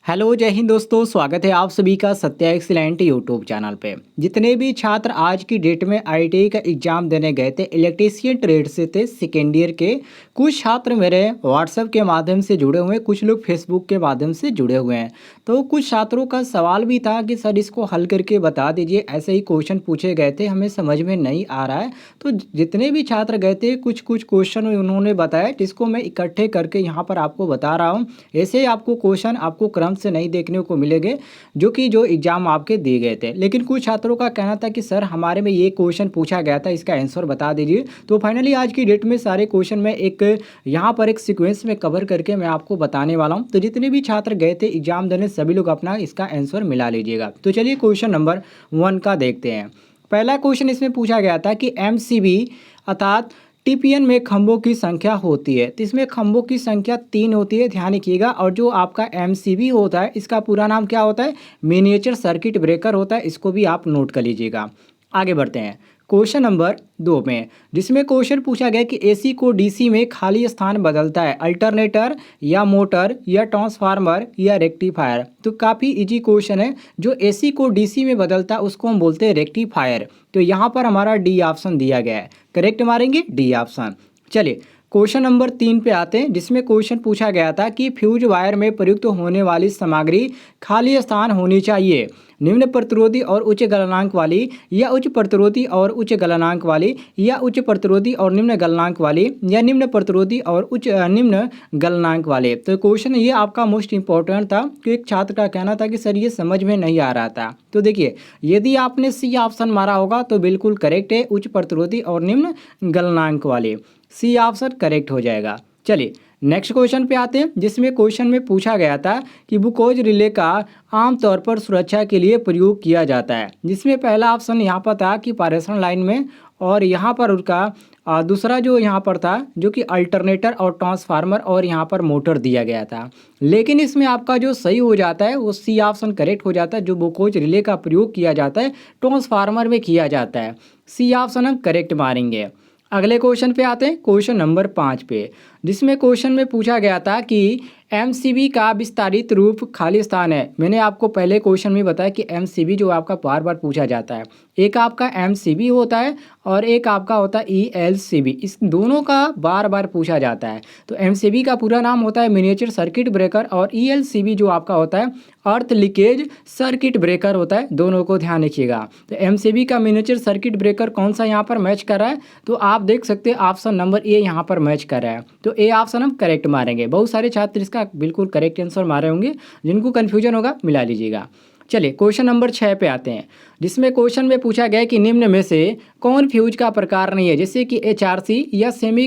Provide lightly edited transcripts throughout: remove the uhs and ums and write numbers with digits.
Hello जय हिंद दोस्तों, स्वागत है आप सभी का सत्या एक्सीलेंट यूट्यूब चैनल पे। जितने भी छात्र आज की डेट में आईटीआई का एग्जाम देने गए थे, इलेक्ट्रीशियन ट्रेड से थे सेकेंड ईयर के, कुछ छात्र मेरे व्हाट्सएप के माध्यम से जुड़े हुए हैं, कुछ लोग फेसबुक के माध्यम से जुड़े हुए हैं। तो कुछ छात्रों का सवाल भी था कि सर इसको हल करके बता दीजिए, ऐसे ही क्वेश्चन पूछे गए थे, हमें समझ में नहीं आ रहा है। तो जितने भी छात्र गए थे कुछ कुछ क्वेश्चन उन्होंने बताया, जिसको मैं इकट्ठे करके यहाँ पर आपको बता रहा हूँ। ऐसे ही आपको क्वेश्चन आपको क्रम से नहीं देखने को मिलेंगे जो एग्जाम आपके दिए गए थे। लेकिन कुछ छात्रों का कहना था कि सर हमारे में ये क्वेश्चन पूछा गया था, इसका आंसर बता दीजिए। तो फाइनली आज की डेट में सारे क्वेश्चन में एक यहाँ पर एक सीक्वेंस में कवर करके मैं आपको बताने वाला हूँ। तो जितने भी छात्र गए थे एग्जाम देने, सभी लोग अपना इसका आंसर मिला लीजिएगा। तो चलिए क्वेश्चन नंबर 1 का देखते हैं। पहला क्वेश्चन इसमें पूछा गया था कि एमसीबी अर्थात टीपीएन में खंभों की संख्या होती है। तो इसमें खंभों की संख्या 3 होती है, ध्यान रखिएगा। और जो आपका एमसीबी होता है, इसका पूरा नाम क्या होता है? मिनिएचर सर्किट ब्रेकर होता है। इसको भी आप नोट कर लीजिएगा। आगे बढ़ते हैं क्वेश्चन नंबर 2 में, जिसमें क्वेश्चन पूछा गया कि एसी को डीसी में खाली स्थान बदलता है अल्टरनेटर या मोटर या ट्रांसफार्मर या रेक्टिफायर। तो काफ़ी इजी क्वेश्चन है। जो एसी को डीसी में बदलता है उसको हम बोलते हैं रेक्टिफायर। तो यहाँ पर हमारा डी ऑप्शन दिया गया है, करेक्ट मारेंगे डी ऑप्शन। चलिए क्वेश्चन नंबर 3 पे आते हैं, जिसमें क्वेश्चन पूछा गया था कि फ्यूज वायर में प्रयुक्त होने वाली सामग्री खाली स्थान होनी चाहिए निम्न प्रतिरोधी और उच्च गलनांक वाली, या उच्च प्रतिरोधी और उच्च गलनांक वाली, या उच्च प्रतिरोधी और निम्न गलनांक वाली, या निम्न प्रतिरोधी और उच्च निम्न गलनांक वाले। तो क्वेश्चन ये आपका मोस्ट इंपॉर्टेंट था कि एक छात्र का कहना था कि सर ये समझ में नहीं आ रहा था। तो देखिए, यदि आपने सी ऑप्शन मारा होगा तो बिल्कुल करेक्ट है, उच्च प्रतिरोधी और निम्न गलनांक वाले, सी ऑप्शन करेक्ट हो जाएगा। चलिए नेक्स्ट क्वेश्चन पे आते हैं, जिसमें क्वेश्चन में पूछा गया था कि ग्लूकोज रिले का आमतौर पर सुरक्षा के लिए प्रयोग किया जाता है। जिसमें पहला ऑप्शन यहाँ पर था कि पारेषण लाइन में, और यहाँ पर उसका दूसरा जो यहाँ पर था जो कि अल्टरनेटर और ट्रांसफार्मर, और यहाँ पर मोटर दिया गया था। लेकिन इसमें आपका जो सही हो जाता है वो सी ऑप्शन करेक्ट हो जाता है। जो ग्लूकोज रिले का प्रयोग किया जाता है ट्रांसफार्मर में किया जाता है, सी ऑप्शन हम करेक्ट मारेंगे। अगले क्वेश्चन पे आते हैं, क्वेश्चन नंबर 5 पे, जिसमें क्वेश्चन में पूछा गया था कि एमसीबी का विस्तारित रूप खाली स्थान है। मैंने आपको पहले क्वेश्चन में बताया कि एमसीबी जो आपका बार बार पूछा जाता है, एक आपका एमसीबी होता है और एक आपका होता है ईएलसीबी। इस दोनों का बार बार पूछा जाता है। तो एमसीबी का पूरा नाम होता है मिनिएचर सर्किट ब्रेकर, और ईएलसीबी जो आपका होता है अर्थ लीकेज सर्किट ब्रेकर होता है। दोनों को ध्यान रखिएगा। तो एमसीबी का मिनिएचर सर्किट ब्रेकर कौन सा यहाँ पर मैच कर रहा है? तो आप देख सकते हैं ऑप्शन नंबर ए यहाँ पर मैच कर रहा है। तो ए ऑप्शन हम करेक्ट मारेंगे। बहुत सारे छात्र इसका बिल्कुल करेक्ट आंसर मारे होंगे, जिनको कन्फ्यूजन होगा मिला लीजिएगा। चलिए क्वेश्चन नंबर 6 पे आते हैं, जिसमें क्वेश्चन में पूछा गया कि निम्न में से कौन फ्यूज का प्रकार नहीं है, जैसे कि एचआरसी या सेमी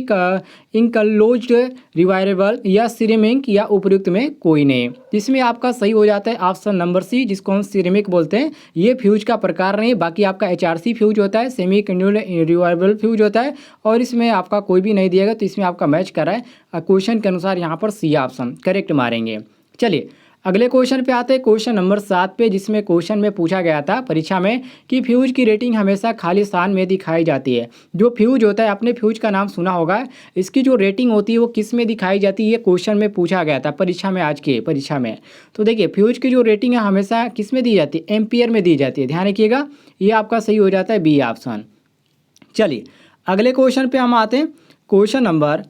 इंक्लोज्ड रिवायरेबल या सिरेमिक, या उपयुक्त में कोई नहीं। जिसमें आपका सही हो जाता है ऑप्शन नंबर सी, जिसको हम सिरेमिक बोलते हैं। ये फ्यूज का प्रकार नहीं है। बाकी आपका एचआरसी फ्यूज होता है, सेमी रिवायरेबल फ्यूज होता है, और इसमें आपका कोई भी नहीं दिएगा। तो इसमें आपका मैच कर रहा है क्वेश्चन के अनुसार, यहाँ पर सी ऑप्शन करेक्ट मारेंगे। चलिए अगले क्वेश्चन पे आते हैं, क्वेश्चन नंबर 7 पे, जिसमें क्वेश्चन में पूछा गया था परीक्षा में कि फ्यूज की रेटिंग हमेशा खाली स्थान में दिखाई जाती है। जो फ्यूज होता है, आपने फ्यूज का नाम सुना होगा, इसकी जो रेटिंग होती है वो किस में दिखाई जाती है, ये क्वेश्चन में पूछा गया था परीक्षा में, आज की परीक्षा में। तो देखिए, फ्यूज की जो रेटिंग है हमेशा किस में दी जाती है? एम्पियर में दी जाती है। ध्यान रखिएगा, ये आपका सही हो जाता है बी ऑप्शन। चलिए अगले क्वेश्चन पे हम आते हैं, क्वेश्चन नंबर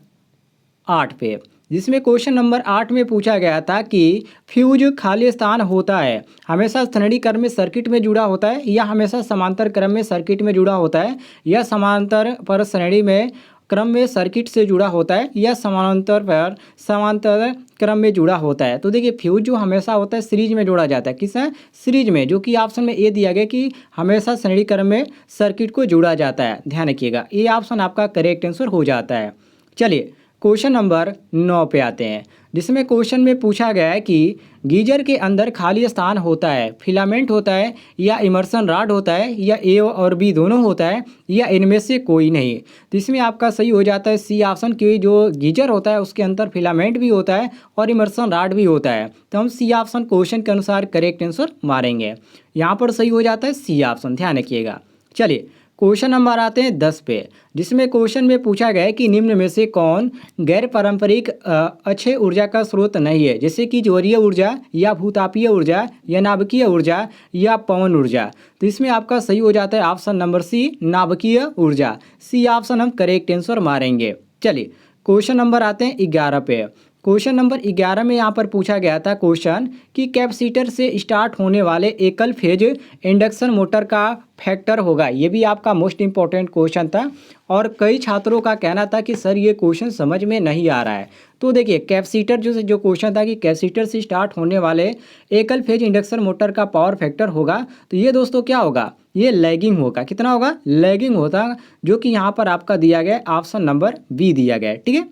8 पे, जिसमें क्वेश्चन नंबर 8 में पूछा गया था कि फ्यूज खाली स्थान होता है हमेशा श्रेणी क्रम में सर्किट में जुड़ा होता है, या हमेशा समांतर क्रम में सर्किट में जुड़ा होता है, या समांतर पर श्रेणी में क्रम में सर्किट से जुड़ा होता है, या समांतर पर समांतर क्रम में जुड़ा होता है। तो देखिए, फ्यूज जो हमेशा होता है सीरीज में जोड़ा जाता है। किस है? सीरीज में, जो कि ऑप्शन में ये दिया गया कि हमेशा श्रेणी क्रम में सर्किट को जोड़ा जाता है। ध्यान रखिएगा, ये ऑप्शन आपका करेक्ट आंसर हो जाता है। चलिए क्वेश्चन नंबर 9 पे आते हैं, जिसमें क्वेश्चन में पूछा गया है कि गीजर के अंदर खाली स्थान होता है, फिलामेंट होता है, या इमर्सन रॉड होता है, या ए और बी दोनों होता है, या इनमें से कोई नहीं। तो इसमें आपका सही हो जाता है सी ऑप्शन, कि जो गीजर होता है उसके अंदर फिलामेंट भी होता है और इमर्सन रॉड भी होता है। तो हम सी ऑप्शन क्वेश्चन के अनुसार करेक्ट आंसर मारेंगे। यहाँ पर सही हो जाता है सी ऑप्शन, ध्यान रखिएगा। चलिए क्वेश्चन नंबर आते हैं 10 पे, जिसमें क्वेश्चन में पूछा गया है कि निम्न में से कौन गैर पारंपरिक अक्षय ऊर्जा का स्रोत नहीं है, जैसे कि ज्वरीय ऊर्जा या भूतापीय ऊर्जा या नाभिकीय ऊर्जा या पवन ऊर्जा। तो इसमें आपका सही हो जाता है ऑप्शन नंबर सी, नाभिकीय ऊर्जा। सी ऑप्शन हम करेक्ट आंसर मारेंगे। चलिए क्वेश्चन नंबर आते हैं 11 पे। क्वेश्चन नंबर 11 में यहाँ पर पूछा गया था क्वेश्चन कि कैपेसिटर से स्टार्ट होने वाले एकल फेज इंडक्शन मोटर का फैक्टर होगा। ये भी आपका मोस्ट इंपॉर्टेंट क्वेश्चन था और कई छात्रों का कहना था कि सर ये क्वेश्चन समझ में नहीं आ रहा है। तो देखिए कैपेसिटर जो क्वेश्चन था कि कैपेसिटर से स्टार्ट होने वाले एकल फेज इंडक्शन मोटर का पावर फैक्टर होगा, तो ये दोस्तों क्या होगा, ये लैगिंग होगा। कितना होगा, लैगिंग होता, जो कि यहाँ पर आपका दिया गया ऑप्शन नंबर बी दिया गया है। ठीक है,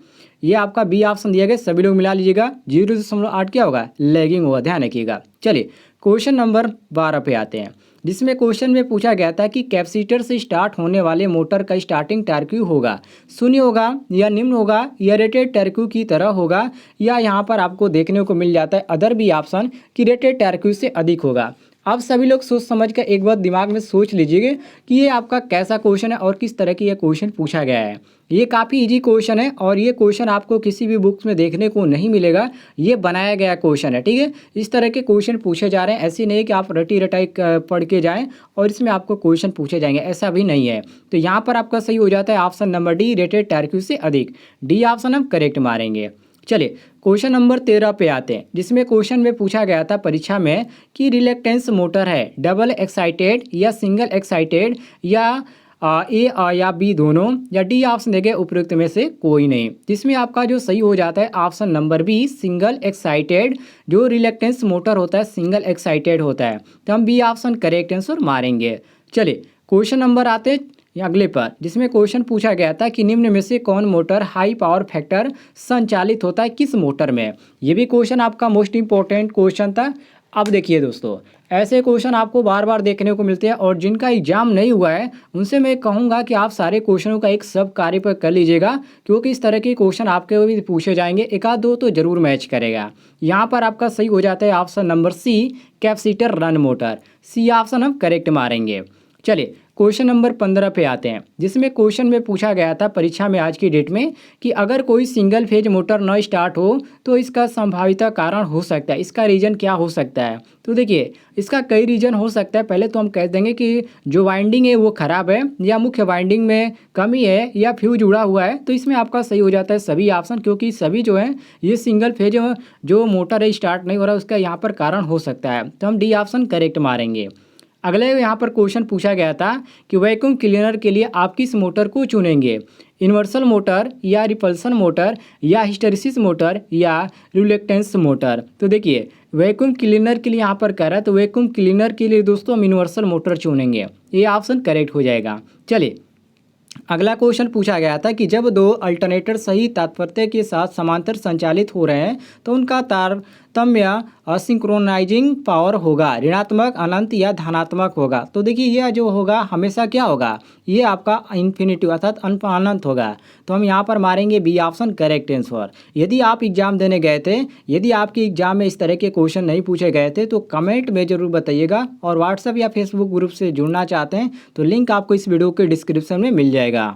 ये आपका बी ऑप्शन दिया गया, सभी लोग मिला लीजिएगा। 0.8 क्या होगा, लैगिंग होगा, ध्यान रखिएगा। चलिए क्वेश्चन नंबर 12 पे आते हैं, जिसमें क्वेश्चन में पूछा गया था कि कैपेसिटर से स्टार्ट होने वाले मोटर का स्टार्टिंग टॉर्क होगा, शून्य होगा या निम्न होगा या रेटेड टॉर्क की तरह होगा, या यहाँ पर आपको देखने को मिल जाता है अदर भी ऑप्शन कि रेटेड टॉर्क से अधिक होगा। आप सभी लोग सोच समझ कर एक बार दिमाग में सोच लीजिएगा कि ये आपका कैसा क्वेश्चन है और किस तरह की ये क्वेश्चन पूछा गया है। ये काफ़ी इजी क्वेश्चन है और ये क्वेश्चन आपको किसी भी बुक्स में देखने को नहीं मिलेगा, ये बनाया गया क्वेश्चन है। ठीक है, इस तरह के क्वेश्चन पूछे जा रहे हैं, ऐसे नहीं कि आप रटी रटाई पढ़ के जाएं और इसमें आपको क्वेश्चन पूछे जाएंगे, ऐसा भी नहीं है। तो यहाँ पर आपका सही हो जाता है option number D, rated torque से अधिक। डी ऑप्शन हम करेक्ट मारेंगे। चलिए क्वेश्चन नंबर 13 पे आते हैं, जिसमें क्वेश्चन में पूछा गया था परीक्षा में कि रिलेक्टेंस मोटर है डबल एक्साइटेड या सिंगल एक्साइटेड या ए या बी दोनों, या डी ऑप्शन देंगे उपयुक्त में से कोई नहीं। जिसमें आपका जो सही हो जाता है option number B, single excited. जो रिलेक्टेंस मोटर होता है सिंगल एक्साइटेड होता है, तो हम बी ऑप्शन करेक्ट आंसर मारेंगे। चलिए क्वेश्चन नंबर आते अगले पर, जिसमें क्वेश्चन पूछा गया था कि निम्न में से कौन मोटर हाई पावर फैक्टर संचालित होता है किस मोटर में। ये भी क्वेश्चन आपका मोस्ट इंपॉर्टेंट क्वेश्चन था। अब देखिए दोस्तों, ऐसे क्वेश्चन आपको बार बार देखने को मिलते हैं और जिनका एग्जाम नहीं हुआ है उनसे मैं कहूँगा कि आप सारे क्वेश्चनों का एक सब कार्य पर कर लीजिएगा, क्योंकि इस तरह के क्वेश्चन आपके भी पूछे जाएंगे, एक आध दो तो जरूर मैच करेगा। यहाँ पर आपका सही हो जाता है option number C, capacitor run motor. C option हम करेक्ट मारेंगे। चलिए क्वेश्चन नंबर 15 पे आते हैं, जिसमें क्वेश्चन में पूछा गया था परीक्षा में आज की डेट में कि अगर कोई सिंगल फेज मोटर न स्टार्ट हो तो इसका संभावित कारण हो सकता है, इसका रीज़न क्या हो सकता है। तो देखिए इसका कई रीज़न हो सकता है। पहले तो हम कह देंगे कि जो वाइंडिंग है वो ख़राब है, या मुख्य वाइंडिंग में कमी है, या फ्यूज जुड़ा हुआ है। तो इसमें आपका सही हो जाता है सभी ऑप्शन, क्योंकि सभी जो है ये सिंगल फेज जो मोटर है स्टार्ट नहीं हो रहा, उसका यहाँ पर कारण हो सकता है। तो हम डी ऑप्शन करेक्ट मारेंगे। अगले यहाँ पर क्वेश्चन पूछा गया था कि वैक्यूम क्लीनर के लिए आप किस मोटर को चुनेंगे, इन्वर्सल मोटर या रिपल्सन मोटर या हिस्टेरिसिस मोटर या रिलेक्टेंस मोटर। तो देखिए वैक्यूम क्लीनर के लिए यहाँ पर कह रहा है, तो वैक्यूम क्लीनर के लिए दोस्तों हम इन्वर्सल मोटर चुनेंगे, ये ऑप्शन करेक्ट हो जाएगा। चलिए अगला क्वेश्चन पूछा गया था कि जब दो अल्टरनेटर सही तात्पर्य के साथ समांतर संचालित हो रहे हैं तो उनका तारतम्य सिंक्रोनाइजिंग पावर होगा, ऋणात्मक, अनंत या धनात्मक होगा। तो देखिए यह जो होगा हमेशा क्या होगा, ये आपका इन्फिनिटिव अर्थात अनंत होगा। तो हम यहाँ पर मारेंगे बी ऑप्शन करेक्ट आंसर। यदि आप एग्जाम देने गए थे, यदि आपके एग्जाम में इस तरह के क्वेश्चन नहीं पूछे गए थे तो कमेंट में जरूर बताइएगा, और व्हाट्सएप या फेसबुक ग्रुप से जुड़ना चाहते हैं तो लिंक आपको इस वीडियो के डिस्क्रिप्शन में मिल जाएगा।